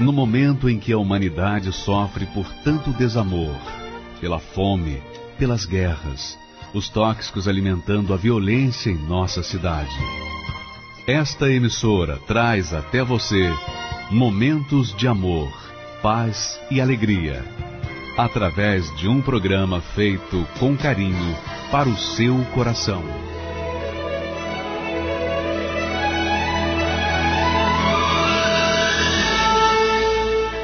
No momento em que a humanidade sofre por tanto desamor, pela fome, pelas guerras, os tóxicos alimentando a violência em nossa cidade. Esta emissora traz até você momentos de amor, paz e alegria, através de um programa feito com carinho para o seu coração.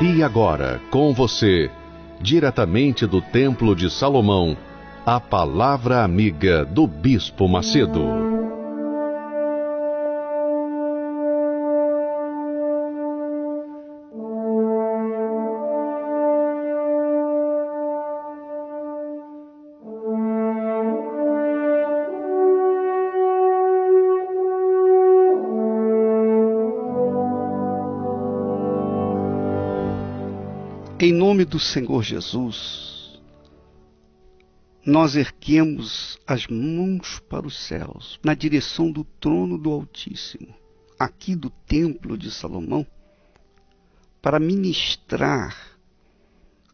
E agora, com você, diretamente do Templo de Salomão, a Palavra Amiga do Bispo Macedo. Em nome do Senhor Jesus, nós erguemos as mãos para os céus, na direção do trono do Altíssimo, aqui do Templo de Salomão, para ministrar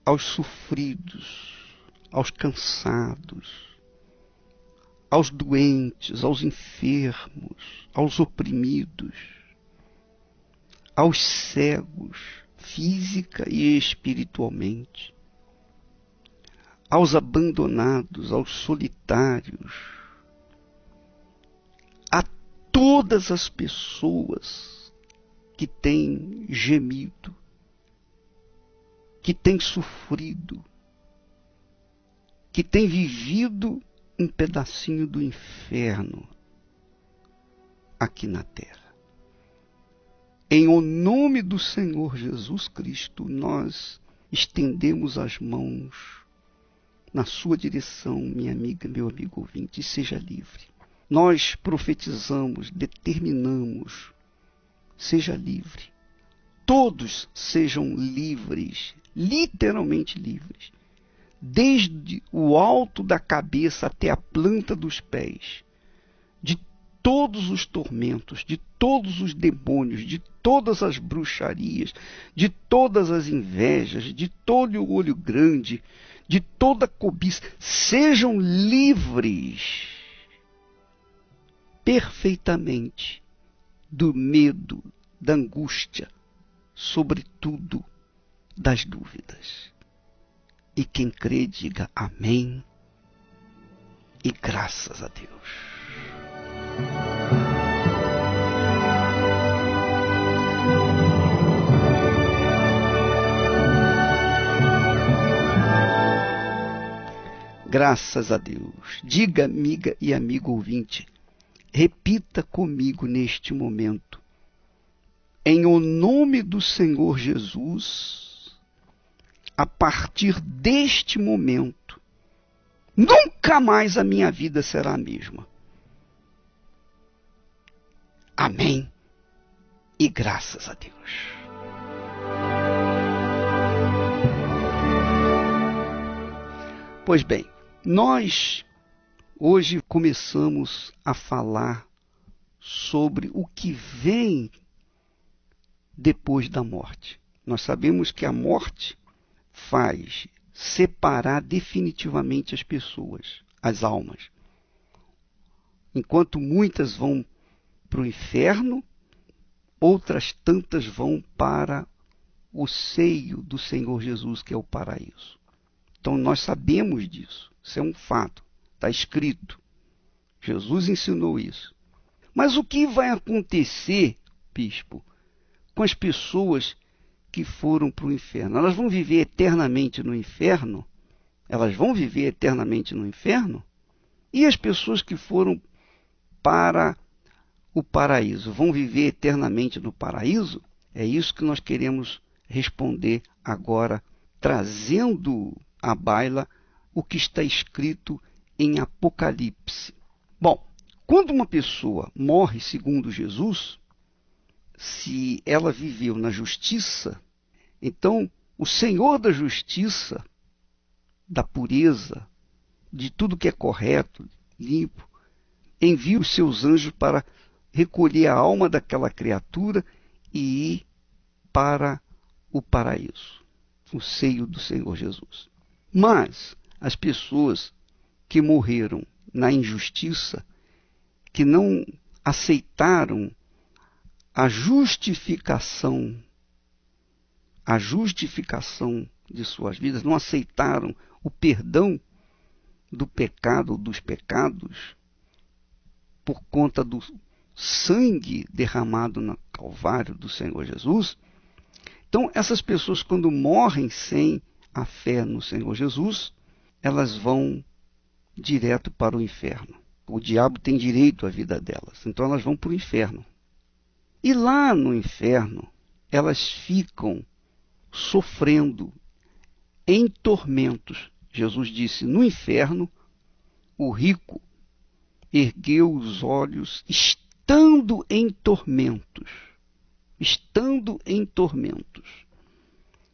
aos sofridos, aos cansados, aos doentes, aos enfermos, aos oprimidos, aos cegos, física e espiritualmente, aos abandonados, aos solitários, a todas as pessoas que têm gemido, que têm sofrido, que têm vivido um pedacinho do inferno aqui na terra. Em o nome do Senhor Jesus Cristo, nós estendemos as mãos na sua direção, minha amiga, meu amigo ouvinte, e seja livre. Nós profetizamos, determinamos, seja livre. Todos sejam livres, literalmente livres, desde o alto da cabeça até a planta dos pés, de todos os tormentos, de todos os demônios, de todas as bruxarias, de todas as invejas, de todo o olho grande, de toda a cobiça. Sejam livres perfeitamente do medo, da angústia, sobretudo das dúvidas. E quem crê, diga amém e graças a Deus. Graças a Deus. Diga, amiga e amigo ouvinte, repita comigo neste momento. Em o nome do Senhor Jesus, a partir deste momento, nunca mais a minha vida será a mesma. Amém. E graças a Deus. Pois bem, nós hoje começamos a falar sobre o que vem depois da morte. Nós sabemos que a morte faz separar definitivamente as pessoas, as almas. Enquanto muitas vão para o inferno, outras tantas vão para o seio do Senhor Jesus, que é o paraíso. Então nós sabemos disso, isso é um fato, está escrito. Jesus ensinou isso. Mas o que vai acontecer, bispo, com as pessoas que foram para o inferno? Elas vão viver eternamente no inferno? Elas vão viver eternamente no inferno? E as pessoas que foram para o paraíso, vão viver eternamente no paraíso? É isso que nós queremos responder agora, trazendo à baila o que está escrito em Apocalipse. Bom, quando uma pessoa morre segundo Jesus, se ela viveu na justiça, então o Senhor da justiça, da pureza, de tudo que é correto, limpo, envia os seus anjos para recolher a alma daquela criatura e ir para o paraíso, o seio do Senhor Jesus. Mas as pessoas que morreram na injustiça, que não aceitaram a justificação de suas vidas, não aceitaram o perdão do pecado, dos pecados, por conta do sangue derramado no Calvário do Senhor Jesus. Então, essas pessoas, quando morrem sem a fé no Senhor Jesus, elas vão direto para o inferno. O diabo tem direito à vida delas, então elas vão para o inferno. E lá no inferno, elas ficam sofrendo em tormentos. Jesus disse: no inferno, o rico ergueu os olhos estando em tormentos. Estando em tormentos.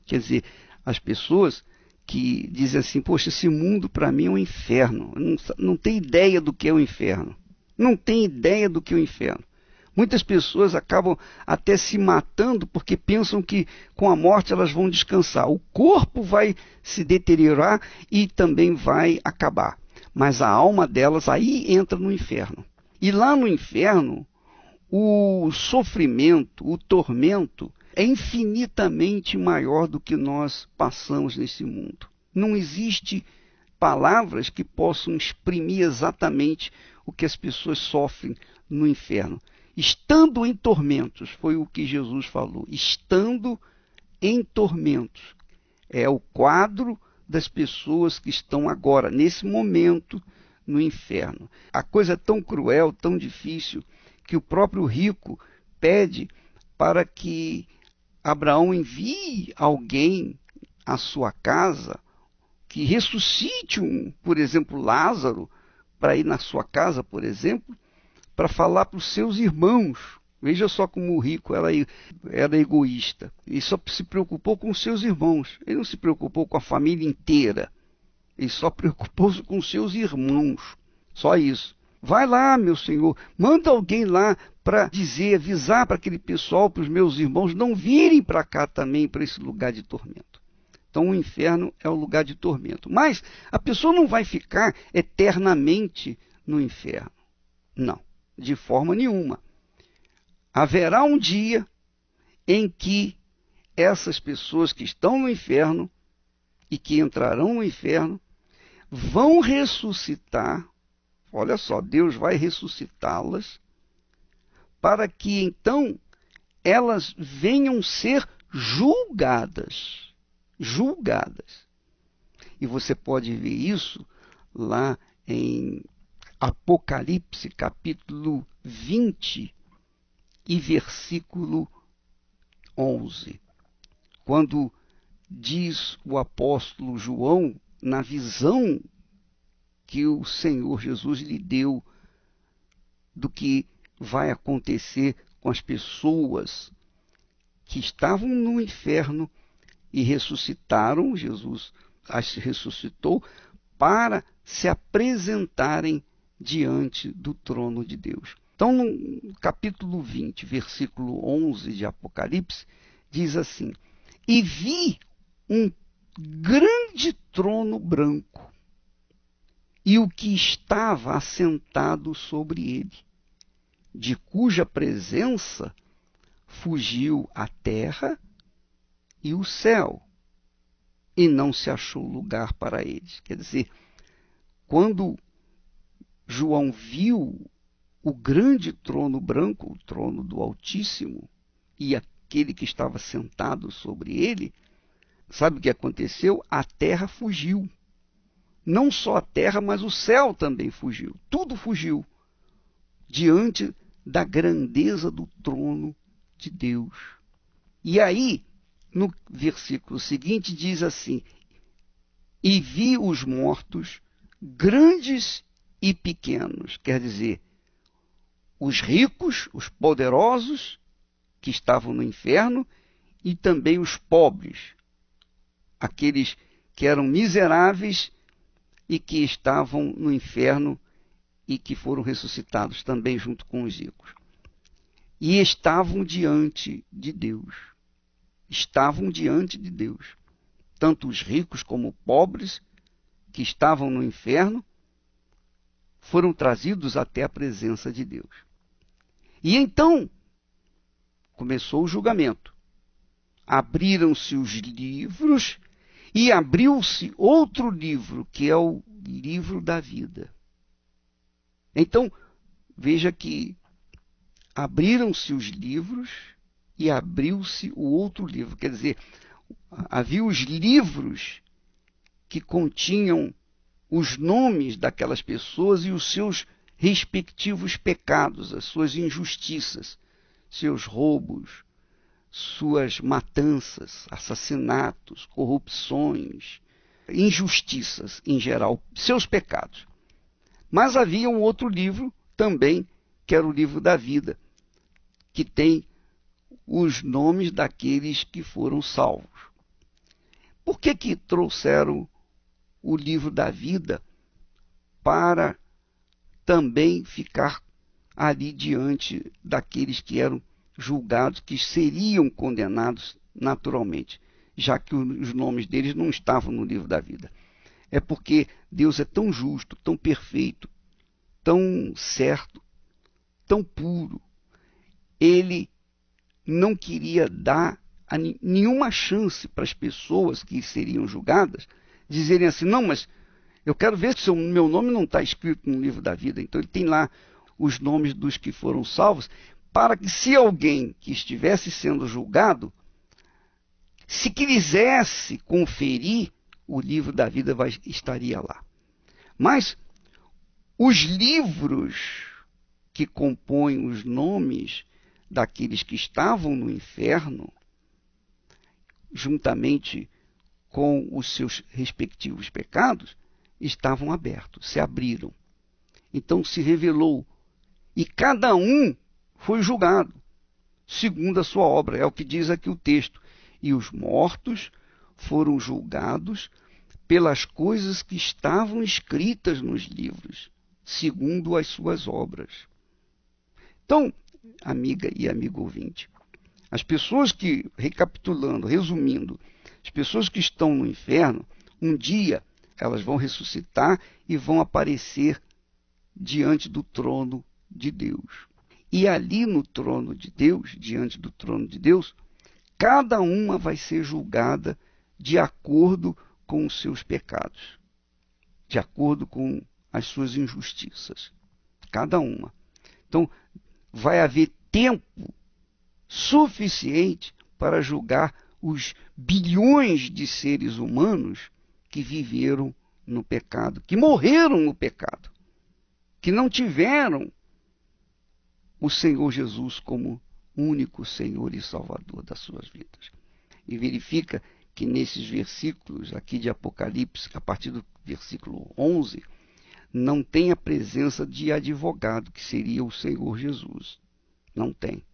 Quer dizer, as pessoas que dizem assim: poxa, esse mundo para mim é um inferno. Não tem ideia do que é o inferno. Não tem ideia do que é o inferno. Muitas pessoas acabam até se matando porque pensam que com a morte elas vão descansar. O corpo vai se deteriorar e também vai acabar. Mas a alma delas aí entra no inferno. E lá no inferno, o sofrimento, o tormento é infinitamente maior do que nós passamos nesse mundo. Não existe palavras que possam exprimir exatamente o que as pessoas sofrem no inferno. Estando em tormentos, foi o que Jesus falou. Estando em tormentos. É o quadro das pessoas que estão agora, nesse momento, no inferno. A coisa é tão cruel, tão difícil, que o próprio rico pede para que Abraão envie alguém à sua casa, que ressuscite por exemplo, Lázaro, para ir na sua casa, por exemplo, para falar para os seus irmãos. Veja só como o rico era egoísta. Ele só se preocupou com os seus irmãos. Ele não se preocupou com a família inteira. Ele só preocupou-se com os seus irmãos. Só isso. Vai lá, meu senhor, manda alguém lá para avisar para aquele pessoal, para os meus irmãos, não virem para cá também, para esse lugar de tormento. Então o inferno é o lugar de tormento. Mas a pessoa não vai ficar eternamente no inferno. Não, de forma nenhuma. Haverá um dia em que essas pessoas que estão no inferno e que entrarão no inferno vão ressuscitar. Olha só, Deus vai ressuscitá-las para que então elas venham ser julgadas. Julgadas. E você pode ver isso lá em Apocalipse, capítulo 20 e versículo 11. Quando diz o apóstolo João, na visão que o Senhor Jesus lhe deu do que vai acontecer com as pessoas que estavam no inferno e ressuscitaram, Jesus as ressuscitou para se apresentarem diante do trono de Deus. Então, no capítulo 20, versículo 11 de Apocalipse, diz assim: e vi um grande trono branco, e o que estava assentado sobre ele, de cuja presença fugiu a terra e o céu, e não se achou lugar para eles. Quer dizer, quando João viu o grande trono branco, o trono do Altíssimo, e aquele que estava sentado sobre ele, sabe o que aconteceu? A terra fugiu. Não só a terra, mas o céu também fugiu. Tudo fugiu diante da grandeza do trono de Deus. E aí, no versículo seguinte, diz assim: e vi os mortos, grandes e pequenos. Quer dizer, os ricos, os poderosos, que estavam no inferno, e também os pobres, aqueles que eram miseráveis e que estavam no inferno e que foram ressuscitados também junto com os ricos. E estavam diante de Deus. estavam diante de Deus. Tanto os ricos como pobres que estavam no inferno foram trazidos até a presença de Deus. E então começou o julgamento. Abriram-se os livros e abriu-se outro livro, que é o livro da vida. Então, veja que abriram-se os livros e abriu-se o outro livro. Quer dizer, havia os livros que continham os nomes daquelas pessoas e os seus respectivos pecados, as suas injustiças, seus roubos, suas matanças, assassinatos, corrupções, injustiças em geral, seus pecados. Mas havia um outro livro também, que era o livro da vida, que tem os nomes daqueles que foram salvos. Por que trouxeram o livro da vida para também ficar ali diante daqueles que eram julgados, que seriam condenados naturalmente, já que os nomes deles não estavam no livro da vida? É porque Deus é tão justo, tão perfeito, tão certo, tão puro. Ele não queria dar nenhuma chance para as pessoas que seriam julgadas dizerem assim: não, mas eu quero ver se o meu nome não está escrito no livro da vida. Então ele tem lá os nomes dos que foram salvos, para que, se alguém que estivesse sendo julgado, se quisesse conferir, o livro da vida estaria lá. Mas os livros que compõem os nomes daqueles que estavam no inferno, juntamente com os seus respectivos pecados, estavam abertos, se abriram. Então se revelou, e cada um foi julgado segundo a sua obra. É o que diz aqui o texto. E os mortos foram julgados pelas coisas que estavam escritas nos livros, segundo as suas obras. Então, amiga e amigo ouvinte, as pessoas que, recapitulando, resumindo, as pessoas que estão no inferno, um dia elas vão ressuscitar e vão aparecer diante do trono de Deus. E ali no trono de Deus, diante do trono de Deus, cada uma vai ser julgada de acordo com os seus pecados, de acordo com as suas injustiças. Cada uma. Então, vai haver tempo suficiente para julgar os bilhões de seres humanos que viveram no pecado, que morreram no pecado, que não tiveram o Senhor Jesus como único Senhor e Salvador das suas vidas. E verifica que nesses versículos aqui de Apocalipse, a partir do versículo 11, não tem a presença de advogado, que seria o Senhor Jesus. Não tem.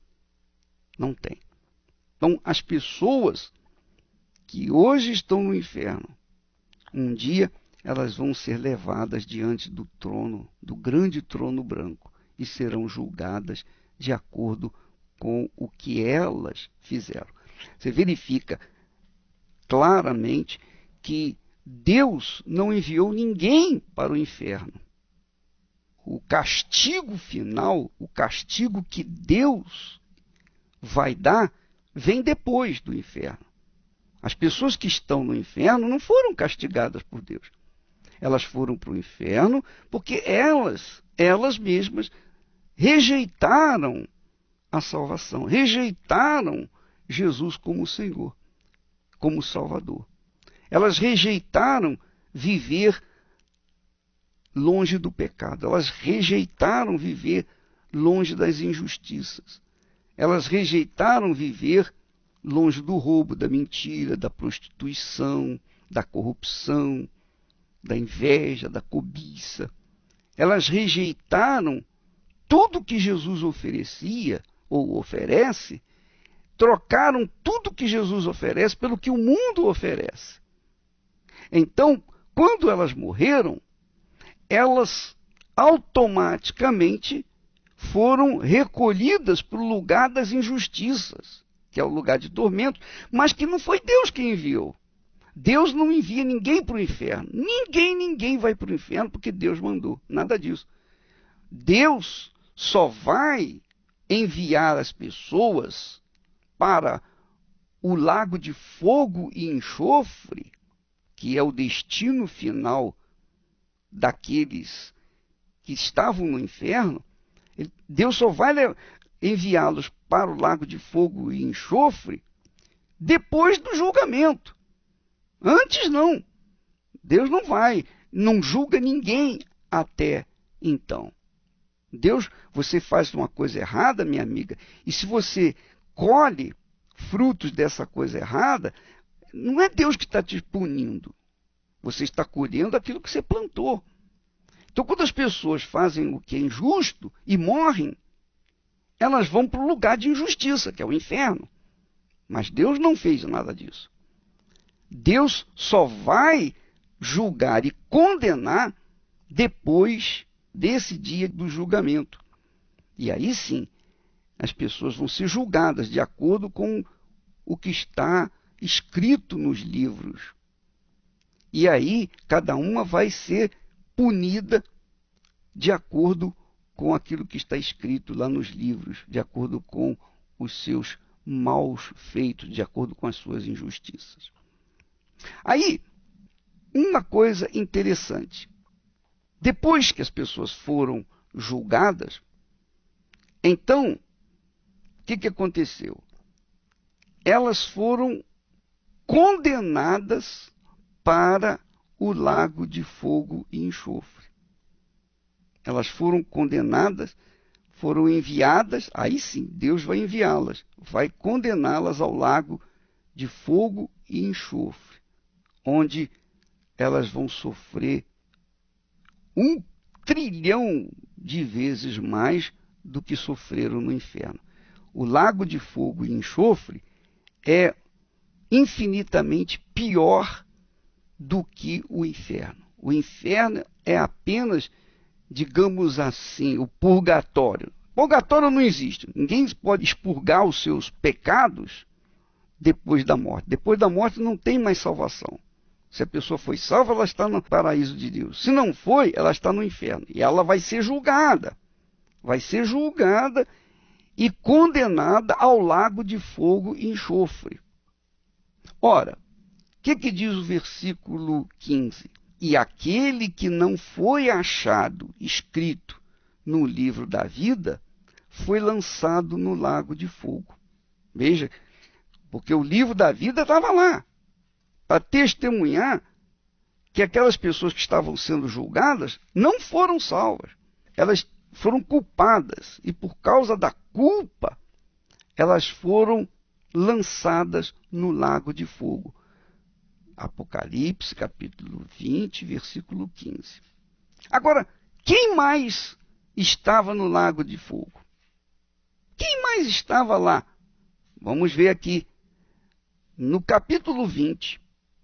Não tem. Então, as pessoas que hoje estão no inferno, um dia elas vão ser levadas diante do trono, do grande trono branco, e serão julgadas de acordo com o que elas fizeram. Você verifica claramente que Deus não enviou ninguém para o inferno. O castigo final, o castigo que Deus vai dar, vem depois do inferno. As pessoas que estão no inferno não foram castigadas por Deus. Elas foram para o inferno porque elas mesmas rejeitaram a salvação, rejeitaram Jesus como Senhor, como Salvador. Elas rejeitaram viver longe do pecado, elas rejeitaram viver longe das injustiças, elas rejeitaram viver longe do roubo, da mentira, da prostituição, da corrupção, da inveja, da cobiça. Elas rejeitaram tudo que Jesus oferecia ou oferece, trocaram tudo que Jesus oferece pelo que o mundo oferece. Então, quando elas morreram, elas automaticamente foram recolhidas para o lugar das injustiças, que é o lugar de tormento, mas que não foi Deus quem enviou. Deus não envia ninguém para o inferno. Ninguém vai para o inferno porque Deus mandou. Nada disso. Deus só vai enviar as pessoas para o lago de fogo e enxofre, que é o destino final daqueles que estavam no inferno. Deus só vai enviá-los para o lago de fogo e enxofre depois do julgamento. Antes não. Deus não julga ninguém até então. Deus, você faz uma coisa errada, minha amiga, e se você colhe frutos dessa coisa errada, não é Deus que está te punindo. Você está colhendo aquilo que você plantou. Então, quando as pessoas fazem o que é injusto e morrem, elas vão para o lugar de injustiça, que é o inferno. Mas Deus não fez nada disso. Deus só vai julgar e condenar depois desse dia do julgamento. E aí sim, as pessoas vão ser julgadas de acordo com o que está escrito nos livros. E aí, cada uma vai ser punida de acordo com aquilo que está escrito lá nos livros, de acordo com os seus maus feitos, de acordo com as suas injustiças. Aí, uma coisa interessante. Depois que as pessoas foram julgadas, então, o que aconteceu? Elas foram condenadas para o lago de fogo e enxofre. Elas foram condenadas, foram enviadas, aí sim, Deus vai enviá-las, vai condená-las ao lago de fogo e enxofre, onde elas vão sofrer 1 trilhão de vezes mais do que sofreram no inferno. O lago de fogo e enxofre é infinitamente pior do que o inferno. O inferno é apenas, digamos assim, o purgatório. Purgatório não existe. Ninguém pode expurgar os seus pecados depois da morte. Depois da morte não tem mais salvação. Se a pessoa foi salva, ela está no paraíso de Deus. Se não foi, ela está no inferno. E ela vai ser julgada. Vai ser julgada e condenada ao lago de fogo e enxofre. Ora, o que diz o versículo 15? E aquele que não foi achado escrito no livro da vida foi lançado no lago de fogo. Veja, porque o livro da vida estava lá, para testemunhar que aquelas pessoas que estavam sendo julgadas não foram salvas. Elas foram culpadas e por causa da culpa, elas foram lançadas no lago de fogo. Apocalipse, capítulo 20, versículo 15. Agora, quem mais estava no lago de fogo? Quem mais estava lá? Vamos ver aqui. No capítulo 20,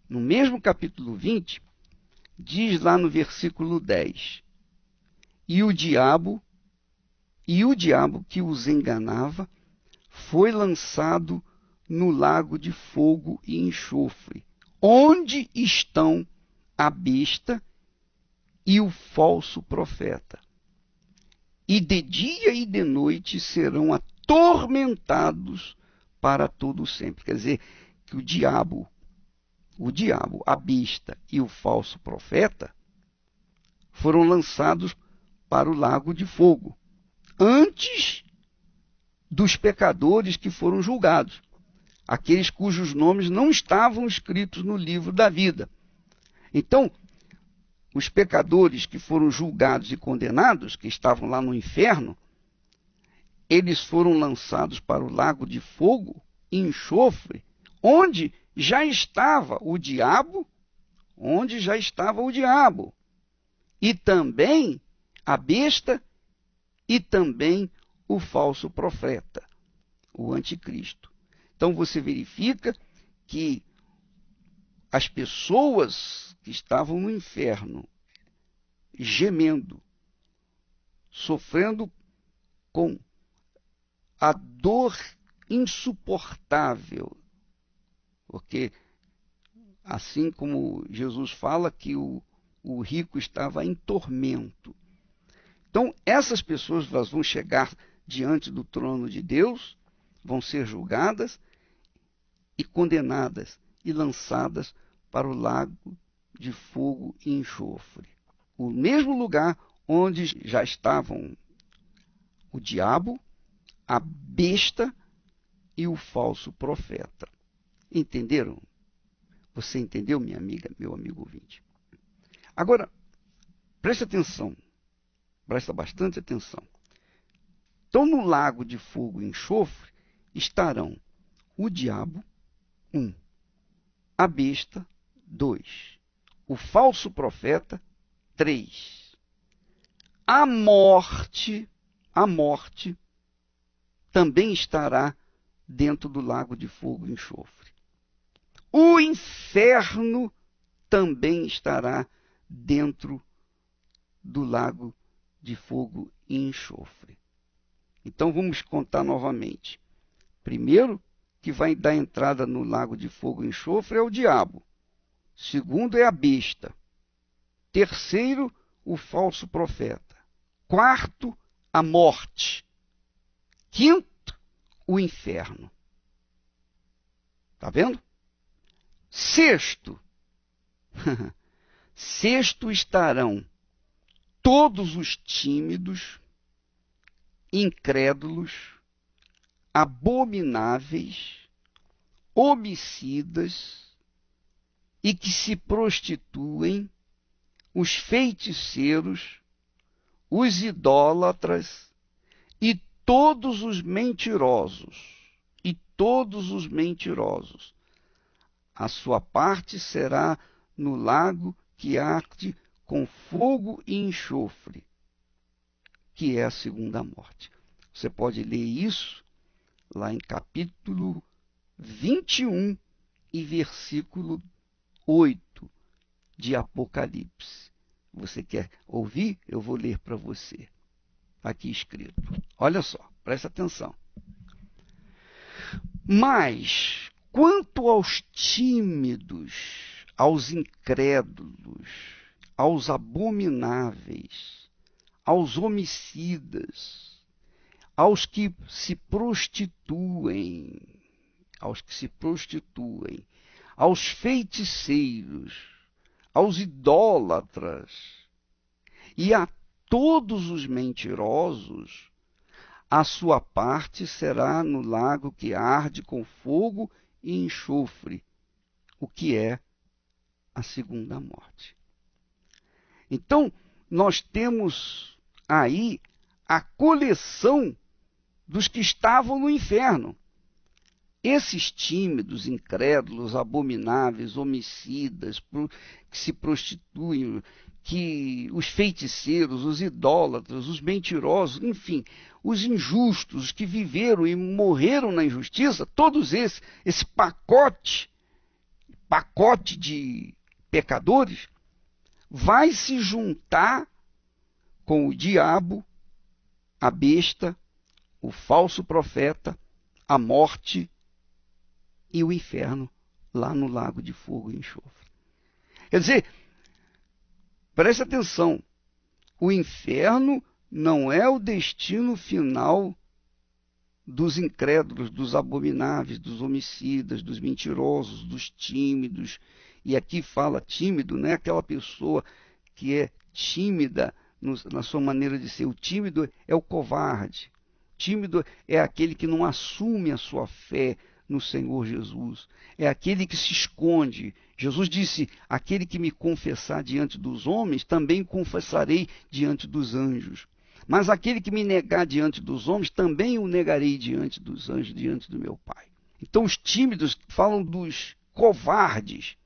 no mesmo capítulo 20, diz lá no versículo 10: E o diabo que os enganava foi lançado no lago de fogo e enxofre, onde estão a besta e o falso profeta. E de dia e de noite serão atormentados para todo sempre. Quer dizer, que o diabo, a besta e o falso profeta foram lançados para o lago de fogo, antes dos pecadores que foram julgados, aqueles cujos nomes não estavam escritos no livro da vida. Então, os pecadores que foram julgados e condenados, que estavam lá no inferno, eles foram lançados para o lago de fogo e enxofre, onde já estava o diabo, e também a besta, e também o falso profeta, o anticristo. Então você verifica que as pessoas que estavam no inferno, gemendo, sofrendo com a dor insuportável, porque assim como Jesus fala que o rico estava em tormento. Então, essas pessoas vão chegar diante do trono de Deus, vão ser julgadas e condenadas e lançadas para o lago de fogo e enxofre. O mesmo lugar onde já estavam o diabo, a besta e o falso profeta. Entenderam? Você entendeu, minha amiga, meu amigo ouvinte? Agora, preste atenção. Presta bastante atenção. Então, no lago de fogo e enxofre estarão o diabo, 1, a besta, 2, o falso profeta, 3, a morte também estará dentro do lago de fogo e enxofre. O inferno também estará dentro do lago de fogo e enxofre. Então vamos contar novamente. Primeiro, que vai dar entrada no lago de fogo e enxofre é o diabo. Segundo é a besta. Terceiro, o falso profeta. Quarto, a morte. Quinto, o inferno. Está vendo? Sexto, estarão todos os tímidos, incrédulos, abomináveis, homicidas e que se prostituem, os feiticeiros, os idólatras e todos os mentirosos. A sua parte será no lago que arde com fogo e enxofre, que é a segunda morte. Você pode ler isso lá em capítulo 21 e versículo 8 de Apocalipse. Você quer ouvir? Eu vou ler para você. Aqui escrito. Olha só, presta atenção. Mas, quanto aos tímidos, aos incrédulos, aos abomináveis, aos homicidas, aos que se prostituem, aos feiticeiros, aos idólatras e a todos os mentirosos, a sua parte será no lago que arde com fogo e enxofre, o que é a segunda morte. Então, nós temos aí a coleção dos que estavam no inferno. Esses tímidos, incrédulos, abomináveis, homicidas, que se prostituem, que os feiticeiros, os idólatras, os mentirosos, enfim, os injustos, os que viveram e morreram na injustiça, todos esse pacote de pecadores, vai se juntar com o diabo, a besta, o falso profeta, a morte e o inferno lá no lago de fogo e enxofre. Quer dizer, preste atenção, o inferno não é o destino final dos incrédulos, dos abomináveis, dos homicidas, dos mentirosos, dos tímidos. E aqui fala tímido, não é aquela pessoa que é tímida na sua maneira de ser. O tímido é o covarde. O tímido é aquele que não assume a sua fé no Senhor Jesus. É aquele que se esconde. Jesus disse, aquele que me confessar diante dos homens, também confessarei diante dos anjos. Mas aquele que me negar diante dos homens, também o negarei diante dos anjos, diante do meu Pai. Então os tímidos falam dos covardes,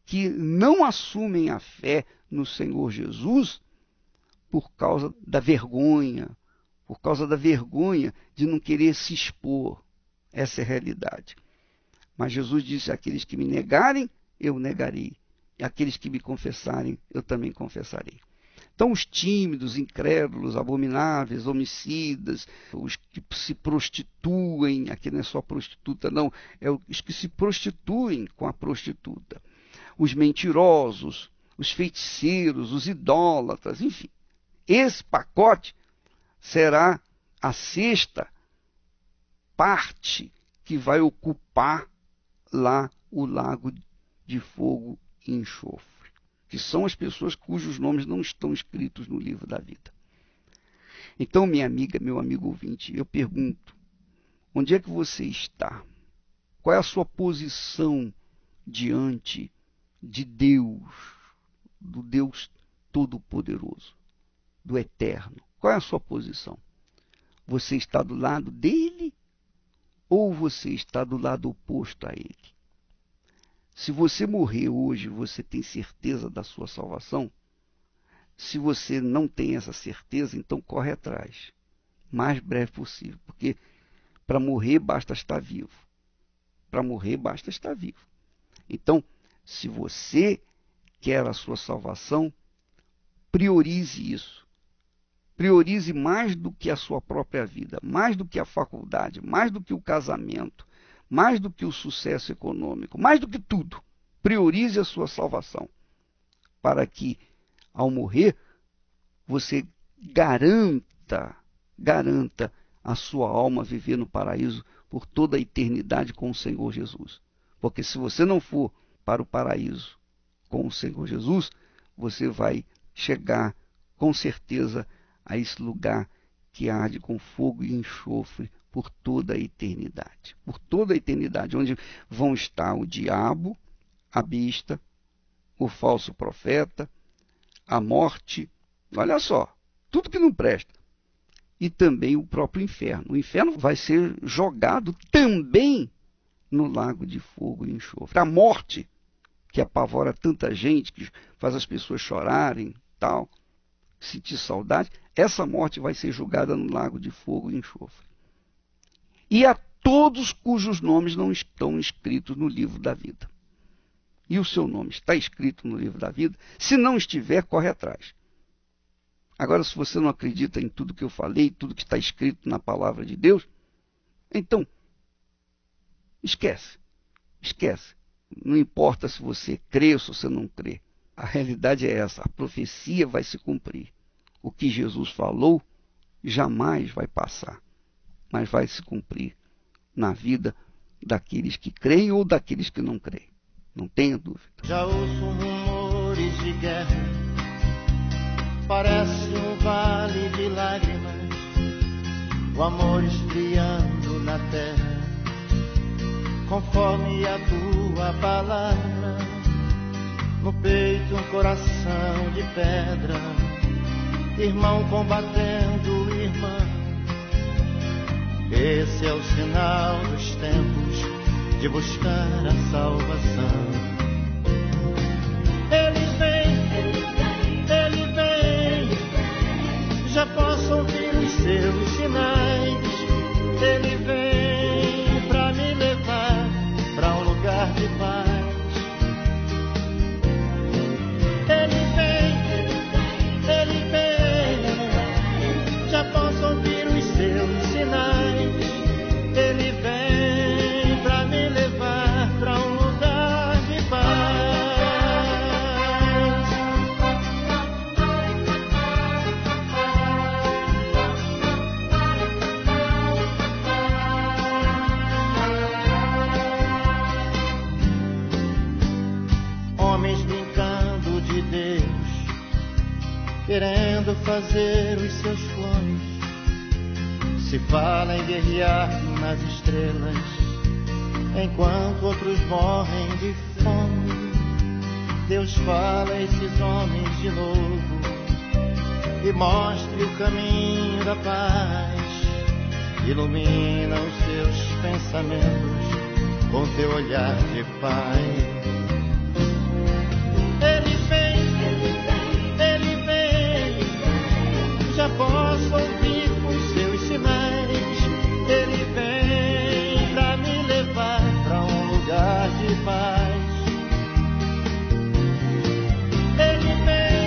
que não assumem a fé no Senhor Jesus por causa da vergonha, de não querer se expor. Essa é a realidade. Mas Jesus disse, aqueles que me negarem, eu negarei. E aqueles que me confessarem, eu também confessarei. Então, os tímidos, incrédulos, abomináveis, homicidas, os que se prostituem, aqui não é só prostituta, não, é os que se prostituem com a prostituta, os mentirosos, os feiticeiros, os idólatras, enfim. Esse pacote será a sexta parte que vai ocupar lá o lago de fogo e enxofre, que são as pessoas cujos nomes não estão escritos no livro da vida. Então, minha amiga, meu amigo ouvinte, eu pergunto, onde é que você está? Qual é a sua posição diante de Deus, do Deus Todo-Poderoso, do Eterno? Qual é a sua posição? Você está do lado dele ou você está do lado oposto a ele? Se você morrer hoje, você tem certeza da sua salvação? Se você não tem essa certeza, então corre atrás, o mais breve possível, porque para morrer basta estar vivo. Para morrer basta estar vivo. Então, se você quer a sua salvação, priorize isso. Priorize mais do que a sua própria vida, mais do que a faculdade, mais do que o casamento, mais do que o sucesso econômico, mais do que tudo. Priorize a sua salvação, para que, ao morrer, você garanta a sua alma viver no paraíso por toda a eternidade com o Senhor Jesus. Porque se você não for para o paraíso com o Senhor Jesus, você vai chegar com certeza a esse lugar que arde com fogo e enxofre por toda a eternidade. Por toda a eternidade, onde vão estar o diabo, a besta, o falso profeta, a morte, olha só, tudo que não presta. E também o próprio inferno. O inferno vai ser jogado também no lago de fogo e enxofre. A morte, que apavora tanta gente, que faz as pessoas chorarem, tal, sentir saudade, essa morte vai ser julgada no lago de fogo e enxofre. E a todos cujos nomes não estão escritos no livro da vida. E o seu nome está escrito no livro da vida? Se não estiver, corre atrás. Agora, se você não acredita em tudo que eu falei, tudo que está escrito na palavra de Deus, então, esquece. Não importa se você crê ou se você não crê. A realidade é essa, a profecia vai se cumprir. O que Jesus falou jamais vai passar, mas vai se cumprir na vida daqueles que creem ou daqueles que não creem. Não tenha dúvida. Já ouço rumores de guerra, parece um vale de lágrimas, o amor esfriando na terra, conforme a tua palavra, no peito um coração de pedra, irmão combatendo irmã. Esse é o sinal dos tempos de buscar a salvação. Ele vem, já posso ouvir os seus sinais. Ele vem pra me levar pra um lugar de paz. Ele vem, já posso ouvir os seus sinais. Ele vem pra me levar pra um lugar de paz. Homens brincando de Deus, querendo fazer os seus clones. Se fala em guerrear nas estrelas, enquanto outros morrem de fome. Deus fala a esses homens de novo e mostre o caminho da paz. Ilumina os seus pensamentos com teu olhar de Pai. Já posso ouvir os seus sinais. Ele vem pra me levar pra um lugar de paz. Ele vem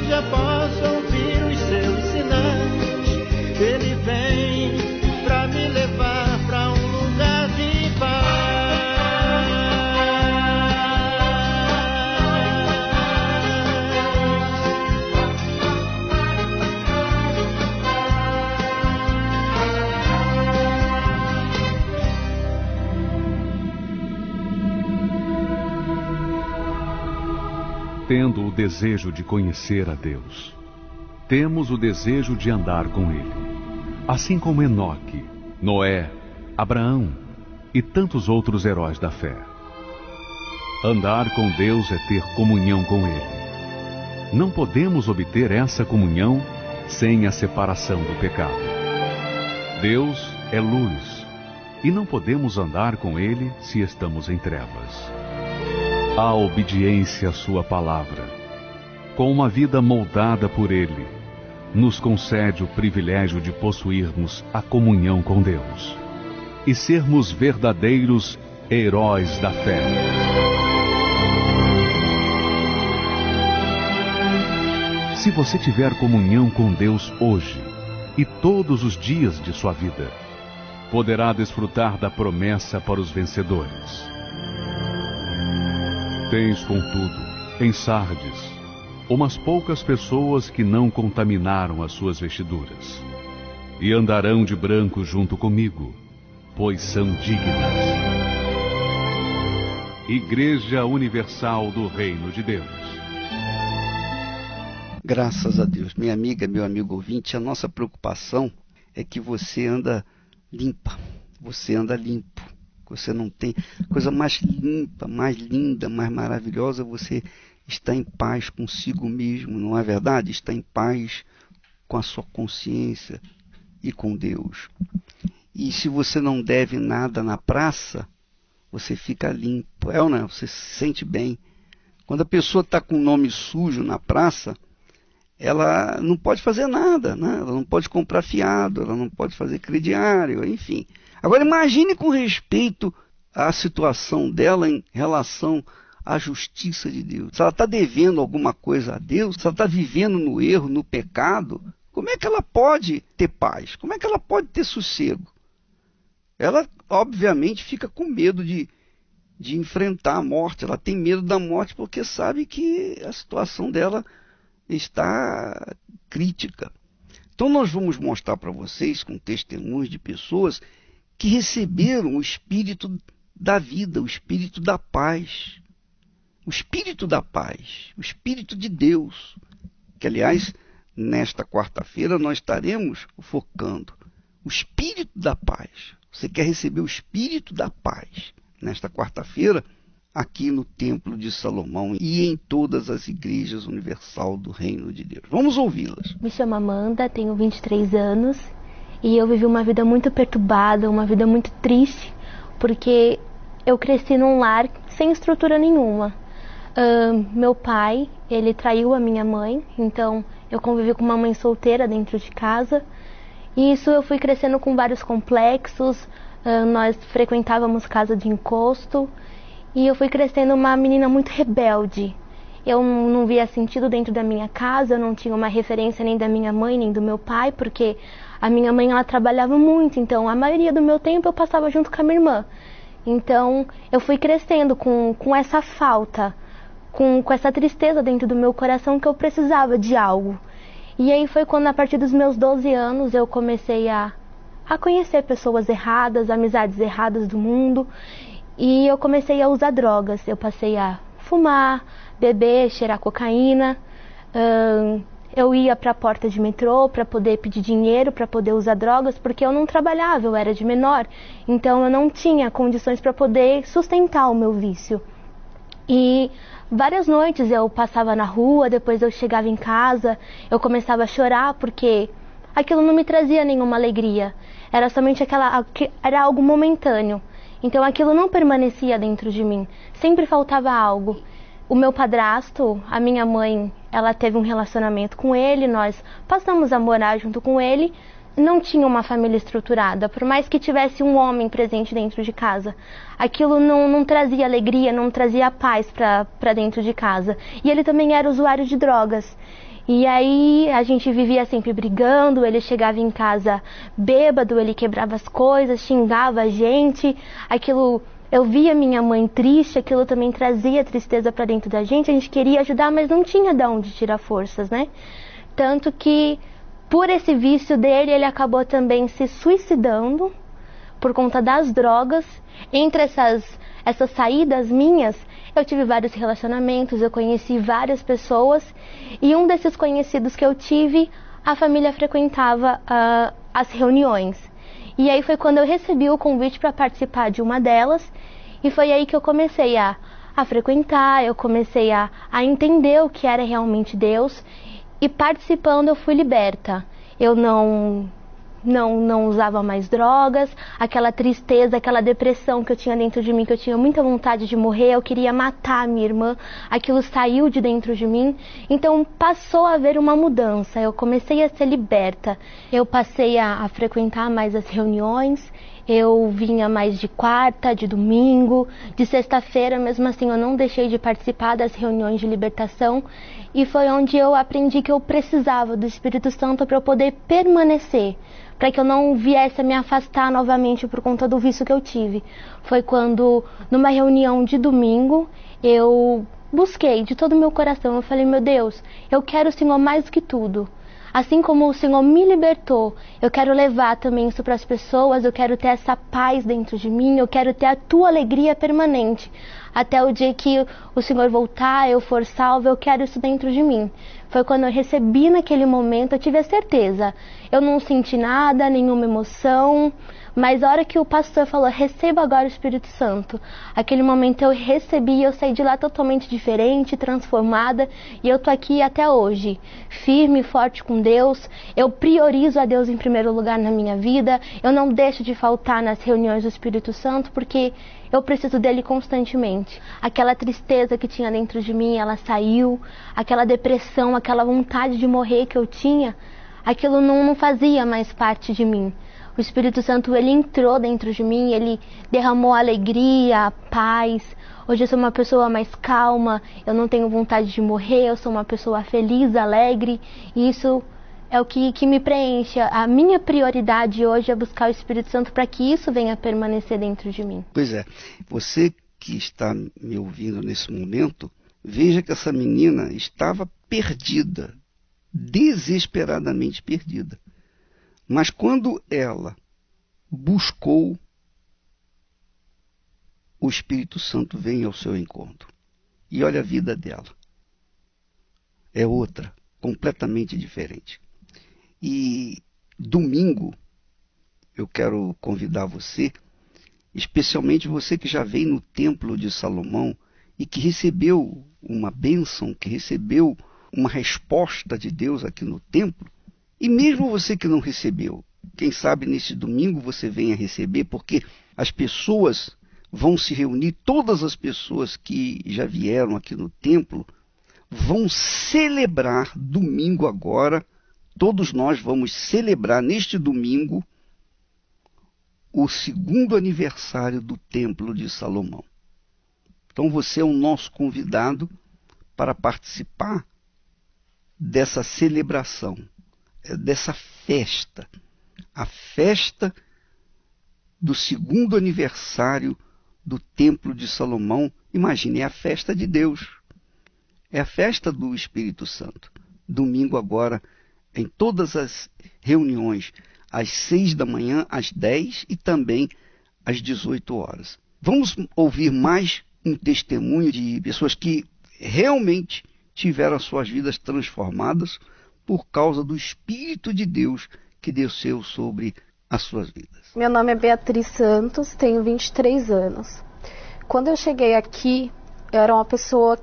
já posso ouvir os seus sinais. Ele vem pra me levar pra um lugar de paz. Tendo o desejo de conhecer a Deus, temos o desejo de andar com Ele, assim como Enoque, Noé, Abraão e tantos outros heróis da fé. Andar com Deus é ter comunhão com Ele. Não podemos obter essa comunhão sem a separação do pecado. Deus é luz, e não podemos andar com Ele se estamos em trevas. A obediência à sua palavra, com uma vida moldada por Ele, nos concede o privilégio de possuirmos a comunhão com Deus e sermos verdadeiros heróis da fé. Se você tiver comunhão com Deus hoje e todos os dias de sua vida, poderá desfrutar da promessa para os vencedores. Tens, contudo, em Sardes, umas poucas pessoas que não contaminaram as suas vestiduras, e andarão de branco junto comigo, pois são dignas. Igreja Universal do Reino de Deus. Graças a Deus. Minha amiga, meu amigo ouvinte, a nossa preocupação é que você anda limpa, você anda limpo. Você não tem coisa mais limpa, mais linda, mais maravilhosa, você está em paz consigo mesmo, não é verdade? Está em paz com a sua consciência e com Deus. E se você não deve nada na praça, você fica limpo, ou não? Você se sente bem. Quando a pessoa está com o nome sujo na praça, ela não pode fazer nada, né? Ela não pode comprar fiado, ela não pode fazer crediário, enfim. Agora imagine com respeito à situação dela em relação à justiça de Deus. Se ela está devendo alguma coisa a Deus, se ela está vivendo no erro, no pecado, como é que ela pode ter paz? Como é que ela pode ter sossego? Ela, obviamente, fica com medo de enfrentar a morte. Ela tem medo da morte porque sabe que a situação dela está crítica. Então nós vamos mostrar para vocês, com testemunhos de pessoas que receberam o Espírito da vida, o Espírito da paz. O Espírito da paz, o Espírito de Deus. Que, aliás, nesta quarta-feira nós estaremos focando o Espírito da paz. Você quer receber o Espírito da paz nesta quarta-feira, aqui no Templo de Salomão e em todas as igrejas universal do Reino de Deus. Vamos ouvi-las. Me chamo Amanda, tenho 23 anos e eu vivi uma vida muito perturbada, uma vida muito triste, porque eu cresci num lar sem estrutura nenhuma. Meu pai, ele traiu a minha mãe, então eu convivi com uma mãe solteira dentro de casa. E isso eu fui crescendo com vários complexos, nós frequentávamos casa de encosto. E eu fui crescendo uma menina muito rebelde. Eu não via sentido dentro da minha casa, eu não tinha uma referência nem da minha mãe, nem do meu pai, porque a minha mãe ela trabalhava muito, então a maioria do meu tempo eu passava junto com a minha irmã. Então eu fui crescendo com essa falta, com essa tristeza dentro do meu coração que eu precisava de algo. E aí foi quando, a partir dos meus 12 anos, eu comecei a conhecer pessoas erradas, amizades erradas do mundo. E eu comecei a usar drogas. Eu passei a fumar, beber, cheirar cocaína. Eu ia para a porta de metrô para poder pedir dinheiro, para poder usar drogas, porque eu não trabalhava, eu era de menor. Então eu não tinha condições para poder sustentar o meu vício. E várias noites eu passava na rua, depois eu chegava em casa, eu começava a chorar porque aquilo não me trazia nenhuma alegria. Era somente era algo momentâneo. Então aquilo não permanecia dentro de mim, sempre faltava algo. O meu padrasto, a minha mãe, ela teve um relacionamento com ele, nós passamos a morar junto com ele, não tinha uma família estruturada, por mais que tivesse um homem presente dentro de casa. Aquilo não trazia alegria, não trazia paz para dentro de casa. E ele também era usuário de drogas. E aí a gente vivia sempre brigando, ele chegava em casa bêbado, ele quebrava as coisas, xingava a gente, aquilo, eu via minha mãe triste, aquilo também trazia tristeza para dentro da gente, a gente queria ajudar, mas não tinha de onde tirar forças, né? Tanto que, por esse vício dele, ele acabou também se suicidando por conta das drogas. Entre essas saídas minhas, eu tive vários relacionamentos, eu conheci várias pessoas, e um desses conhecidos que eu tive, a família frequentava as reuniões. E aí foi quando eu recebi o convite para participar de uma delas, e foi aí que eu comecei a frequentar, eu comecei a entender o que era realmente Deus, e participando eu fui liberta. Eu não usava mais drogas, aquela tristeza, aquela depressão que eu tinha dentro de mim, que eu tinha muita vontade de morrer, eu queria matar a minha irmã, aquilo saiu de dentro de mim, então passou a haver uma mudança, eu comecei a ser liberta, eu passei a frequentar mais as reuniões, eu vinha mais de quarta, de domingo, de sexta-feira, mesmo assim eu não deixei de participar das reuniões de libertação, e foi onde eu aprendi que eu precisava do Espírito Santo para eu poder permanecer, para que eu não viesse a me afastar novamente por conta do vício que eu tive. Foi quando, numa reunião de domingo, eu busquei de todo o meu coração, eu falei, meu Deus, eu quero o Senhor mais do que tudo. Assim como o Senhor me libertou, eu quero levar também isso para as pessoas, eu quero ter essa paz dentro de mim, eu quero ter a tua alegria permanente. Até o dia que o Senhor voltar, eu for salva, eu quero isso dentro de mim. Foi quando eu recebi naquele momento, eu tive a certeza. Eu não senti nada, nenhuma emoção, mas a hora que o pastor falou, receba agora o Espírito Santo, aquele momento eu recebi, eu saí de lá totalmente diferente, transformada, e eu tô aqui até hoje, firme e forte com Deus. Eu priorizo a Deus em primeiro lugar na minha vida, eu não deixo de faltar nas reuniões do Espírito Santo, porque eu preciso dele constantemente. Aquela tristeza que tinha dentro de mim, ela saiu, aquela depressão, aquela vontade de morrer que eu tinha, aquilo não fazia mais parte de mim. O Espírito Santo, ele entrou dentro de mim, ele derramou alegria, paz. Hoje eu sou uma pessoa mais calma, eu não tenho vontade de morrer, eu sou uma pessoa feliz, alegre, e isso é o que me preenche. A minha prioridade hoje é buscar o Espírito Santo para que isso venha permanecer dentro de mim. Pois é, você que está me ouvindo nesse momento, veja que essa menina estava perdida, desesperadamente perdida. Mas quando ela buscou, o Espírito Santo vem ao seu encontro. E olha a vida dela. É outra, completamente diferente. E domingo, eu quero convidar você, especialmente você que já veio no Templo de Salomão e que recebeu uma bênção, que recebeu uma resposta de Deus aqui no templo, e mesmo você que não recebeu, quem sabe nesse domingo você venha receber, porque as pessoas vão se reunir, todas as pessoas que já vieram aqui no templo vão celebrar domingo agora, todos nós vamos celebrar neste domingo o 2º aniversário do Templo de Salomão. Então você é o nosso convidado para participar dessa celebração, dessa festa, a festa do 2º aniversário do Templo de Salomão. Imagine, é a festa de Deus, é a festa do Espírito Santo. Domingo agora, em todas as reuniões, às 6 da manhã, às 10 e também às 18 horas. Vamos ouvir mais um testemunho de pessoas que realmente tiveram as suas vidas transformadas por causa do Espírito de Deus que desceu sobre as suas vidas. Meu nome é Beatriz Santos, tenho 23 anos. Quando eu cheguei aqui, eu era uma pessoa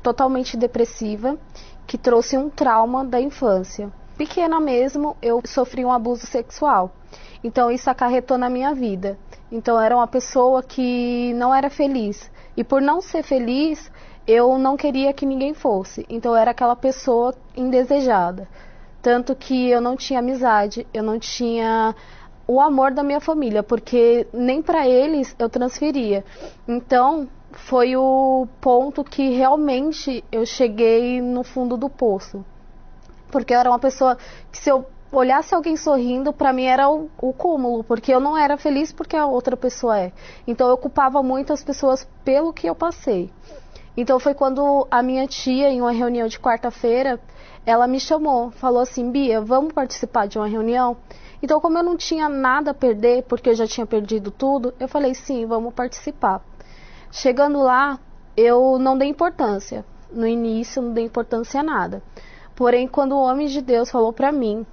totalmente depressiva, que trouxe um trauma da infância. Pequena mesmo, eu sofri um abuso sexual. Então isso acarretou na minha vida. Então eu era uma pessoa que não era feliz. E por não ser feliz, eu não queria que ninguém fosse. Então eu era aquela pessoa indesejada. Tanto que eu não tinha amizade, eu não tinha o amor da minha família, porque nem para eles eu transferia. Então foi o ponto que realmente eu cheguei no fundo do poço. Porque eu era uma pessoa que, se eu olhasse alguém sorrindo, para mim era o cúmulo, porque eu não era feliz porque a outra pessoa é. Então eu culpava muito as pessoas pelo que eu passei. Então foi quando a minha tia, em uma reunião de quarta-feira, ela me chamou, falou assim: Bia, vamos participar de uma reunião? Então, como eu não tinha nada a perder, porque eu já tinha perdido tudo, eu falei: sim, vamos participar. Chegando lá, eu não dei importância. No início, não dei importância a nada. Porém, quando o homem de Deus falou para mim,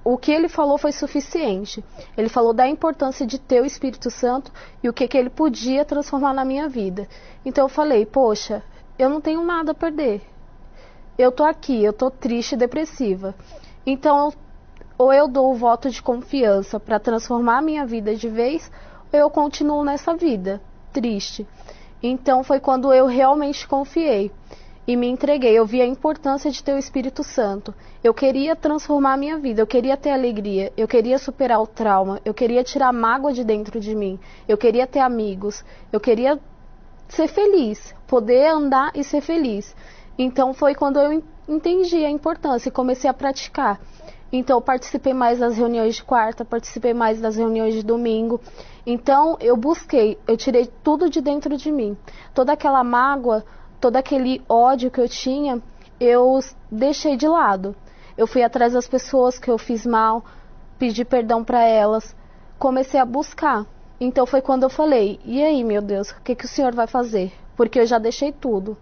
o que ele falou foi suficiente. Ele falou da importância de ter o Espírito Santo e o que ele podia transformar na minha vida. Então eu falei: poxa, eu não tenho nada a perder. Eu tô aqui, eu tô triste e depressiva. Então, ou eu dou o voto de confiança para transformar a minha vida de vez, ou eu continuo nessa vida triste. Então foi quando eu realmente confiei e me entreguei. Eu vi a importância de ter o Espírito Santo. Eu queria transformar a minha vida, eu queria ter alegria, eu queria superar o trauma, eu queria tirar a mágoa de dentro de mim, eu queria ter amigos, eu queria ser feliz, poder andar e ser feliz. Então foi quando eu entendi a importância e comecei a praticar. Então eu participei mais das reuniões de quarta, participei mais das reuniões de domingo. Então eu busquei, eu tirei tudo de dentro de mim. Toda aquela mágoa, todo aquele ódio que eu tinha, eu deixei de lado. Eu fui atrás das pessoas que eu fiz mal, pedi perdão para elas, comecei a buscar. Então foi quando eu falei: e aí, meu Deus, o que o Senhor vai fazer? Porque eu já deixei tudo.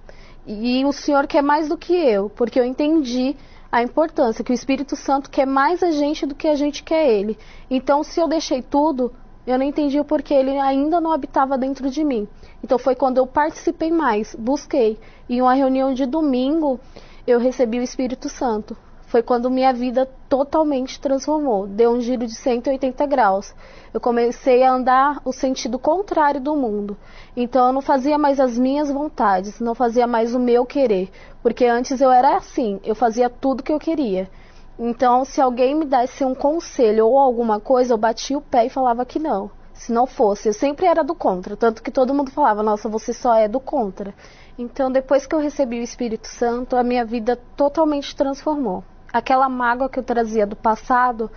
E o Senhor quer mais do que eu, porque eu entendi a importância, que o Espírito Santo quer mais a gente do que a gente quer Ele. Então, se eu deixei tudo, eu não entendi o porquê Ele ainda não habitava dentro de mim. Então, foi quando eu participei mais, busquei. Em uma reunião de domingo, eu recebi o Espírito Santo. Foi quando minha vida totalmente transformou, deu um giro de 180 graus. Eu comecei a andar o sentido contrário do mundo. Então eu não fazia mais as minhas vontades, não fazia mais o meu querer. Porque antes eu era assim, eu fazia tudo que eu queria. Então, se alguém me desse um conselho ou alguma coisa, eu batia o pé e falava que não. Se não fosse, eu sempre era do contra. Tanto que todo mundo falava: nossa, você só é do contra. Então, depois que eu recebi o Espírito Santo, a minha vida totalmente transformou. Aquela mágoa que eu trazia do passado,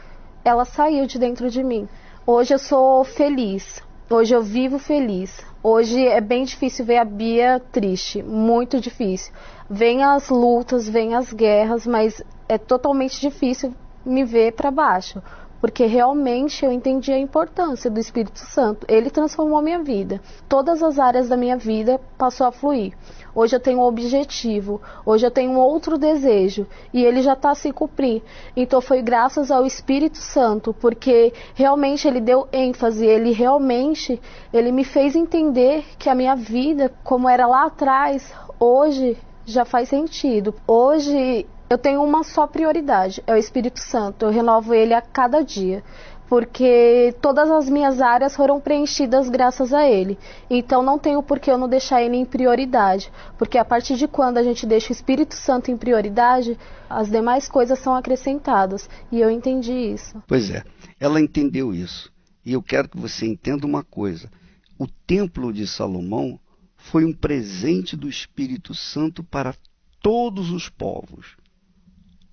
ela saiu de dentro de mim. Hoje eu sou feliz. Hoje eu vivo feliz. Hoje é bem difícil ver a Bia triste. Muito difícil. Vem as lutas, vem as guerras, mas é totalmente difícil me ver para baixo. Porque realmente eu entendi a importância do Espírito Santo. Ele transformou a minha vida. Todas as áreas da minha vida passou a fluir. Hoje eu tenho um objetivo, hoje eu tenho um outro desejo, e ele já está a se cumprir. Então foi graças ao Espírito Santo, porque realmente ele deu ênfase, ele me fez entender que a minha vida, como era lá atrás, hoje já faz sentido. Hoje eu tenho uma só prioridade, é o Espírito Santo. Eu renovo ele a cada dia, porque todas as minhas áreas foram preenchidas graças a ele. Então não tenho por que eu não deixar ele em prioridade, porque a partir de quando a gente deixa o Espírito Santo em prioridade, as demais coisas são acrescentadas, e eu entendi isso. Pois é, ela entendeu isso, e eu quero que você entenda uma coisa: o Templo de Salomão foi um presente do Espírito Santo para todos os povos,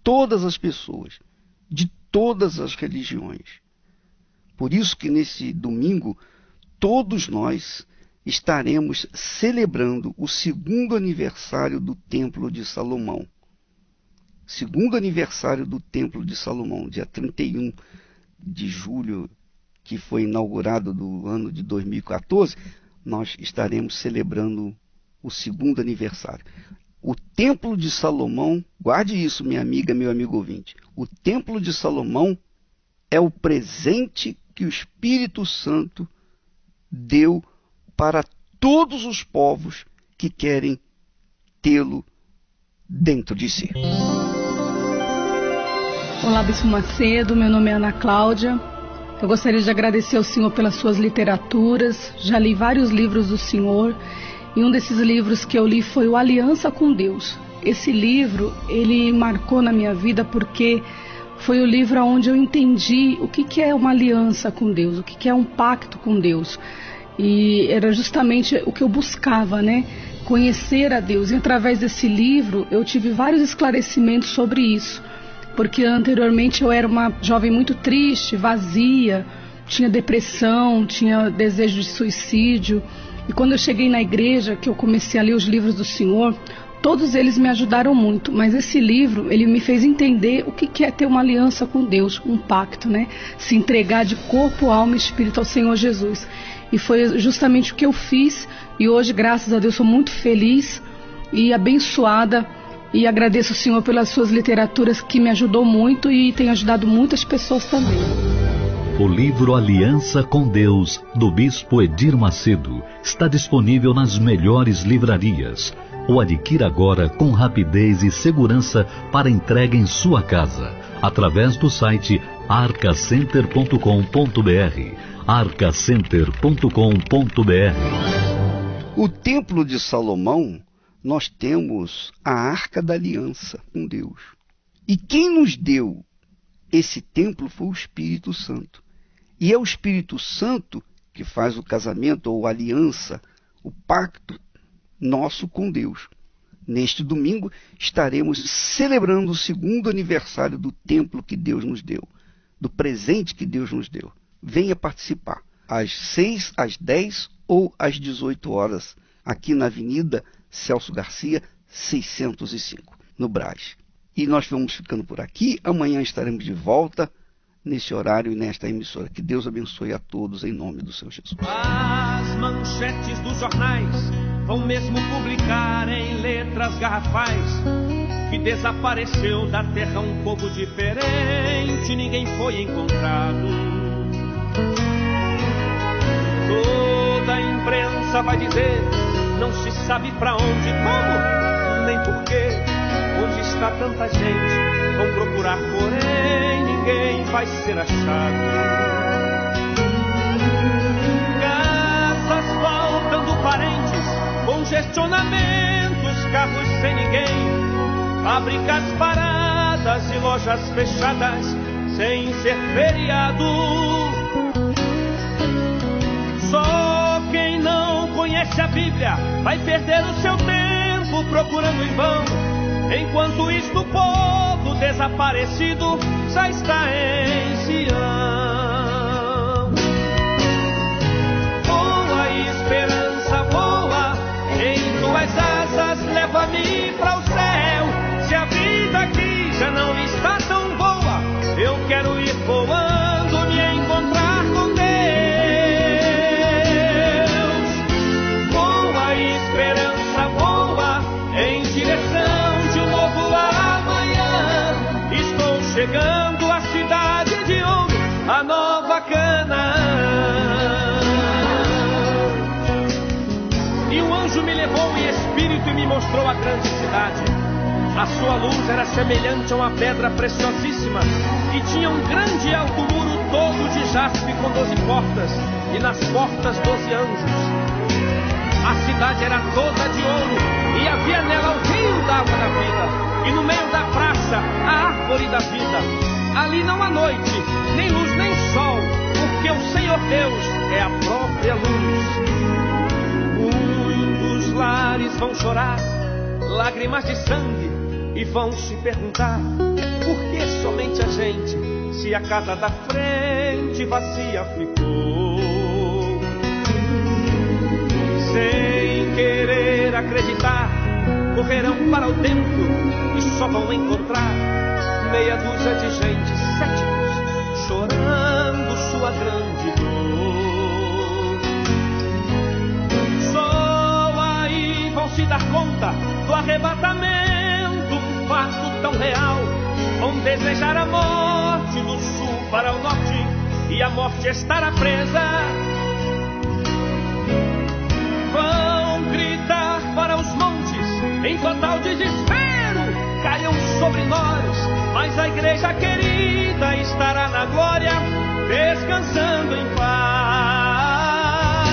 todas as pessoas, de todas as religiões. Por isso que nesse domingo, todos nós estaremos celebrando o 2º aniversário do Templo de Salomão. 2º aniversário do Templo de Salomão, dia 31 de julho, que foi inaugurado do ano de 2014, nós estaremos celebrando o 2º aniversário. O Templo de Salomão, guarde isso, minha amiga, meu amigo ouvinte, o Templo de Salomão é o presente que o Espírito Santo deu para todos os povos que querem tê-lo dentro de si. Olá, Bispo Macedo, meu nome é Ana Cláudia. Eu gostaria de agradecer ao Senhor pelas suas literaturas. Já li vários livros do Senhor, e um desses livros que eu li foi o Aliança com Deus. Esse livro, ele marcou na minha vida porque foi o livro onde eu entendi o que é uma aliança com Deus, o que é um pacto com Deus. E era justamente o que eu buscava, né? Conhecer a Deus. E através desse livro eu tive vários esclarecimentos sobre isso. porque anteriormente eu era uma jovem muito triste, vazia, tinha depressão, tinha desejo de suicídio. E quando eu cheguei na igreja, que eu comecei a ler os livros do Senhor, todos eles me ajudaram muito, mas esse livro, ele me fez entender o que é ter uma aliança com Deus, um pacto, né? Se entregar de corpo, alma e espírito ao Senhor Jesus. E foi justamente o que eu fiz, e hoje, graças a Deus, sou muito feliz e abençoada, e agradeço ao Senhor pelas suas literaturas, que me ajudou muito e tem ajudado muitas pessoas também. O livro Aliança com Deus, do Bispo Edir Macedo, está disponível nas melhores livrarias. O adquira agora com rapidez e segurança para entrega em sua casa, através do site arcacenter.com.br. arcacenter.com.br. O Templo de Salomão, nós temos a Arca da Aliança com Deus. E quem nos deu esse templo foi o Espírito Santo. E é o Espírito Santo que faz o casamento ou a aliança, o pacto nosso com Deus. Neste domingo estaremos celebrando o 2º aniversário do templo que Deus nos deu, do presente que Deus nos deu. Venha participar, às 6, às 10 ou às 18 horas, aqui na Avenida Celso Garcia, 605, no Brás. E nós vamos ficando por aqui. Amanhã estaremos de volta nesse horário e nesta emissora. Que Deus abençoe a todos em nome do Senhor Jesus. As manchetes dos jornais vão mesmo publicar em letras garrafais que desapareceu da terra um povo diferente, ninguém foi encontrado. Toda a imprensa vai dizer, não se sabe pra onde, como, nem porquê. Onde está tanta gente, vão procurar, porém ninguém vai ser achado. Casas faltando parentes, congestionamentos, carros sem ninguém, fábricas paradas e lojas fechadas, sem ser feriado. Só quem não conhece a Bíblia vai perder o seu tempo procurando em vão. Enquanto isto o povo desaparecido já está em Sião. Voa, esperança, voa, em tuas asas leva-me para o céu. Se a vida aqui já não está tão boa, eu quero ir voando, me encontrar com Deus. Voa, esperança, voa, em direção chegando à cidade de ouro, a nova Canaã. E um anjo me levou em espírito e me mostrou a grande cidade. A sua luz era semelhante a uma pedra preciosíssima, e tinha um grande e alto muro todo de jaspe com 12 portas, e nas portas 12 anjos. A cidade era toda de ouro, e havia nela o rio da água da vida. E no meio da praça, a árvore da vida. Ali não há noite, nem luz, nem sol, porque o Senhor Deus é a própria luz. Muitos lares vão chorar, lágrimas de sangue, e vão se perguntar, por que somente a gente, se a casa da frente vazia ficou? Sem querer acreditar, correrão para o templo e só vão encontrar meia dúzia de gente, céticos, chorando sua grande dor. Só aí vão se dar conta do arrebatamento, um fato tão real. Vão desejar a morte do sul para o norte, e a morte estará presa. Vão gritar para os montes em total desespero, caiam sobre nós, mas a igreja querida estará na glória, descansando em paz.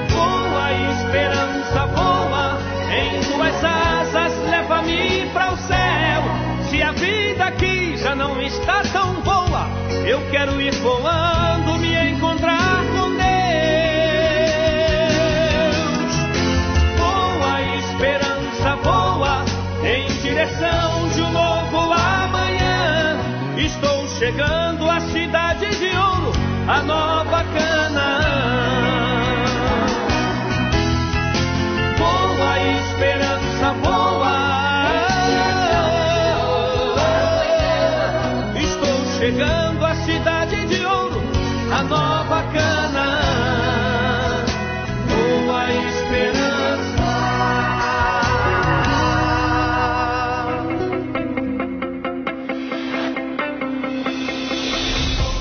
Voa, esperança, voa, em tuas asas leva-me para o céu. Se a vida aqui já não está tão boa, eu quero ir voando, me encontrar com Deus. Voa, esperança, voa, em direção de um novo ar. chegando à cidade de ouro, a nova Canaã. Voa, esperança, voa. Estou chegando à cidade de ouro, a nova Canaã. Voa, esperança.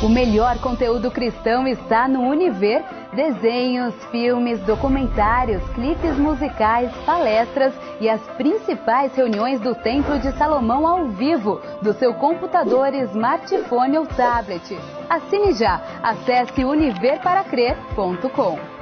O melhor conteúdo cristão está no Univer. Desenhos, filmes, documentários, clipes musicais, palestras e as principais reuniões do Templo de Salomão ao vivo, do seu computador, smartphone ou tablet. Assine já. Acesse univerparacrer.com.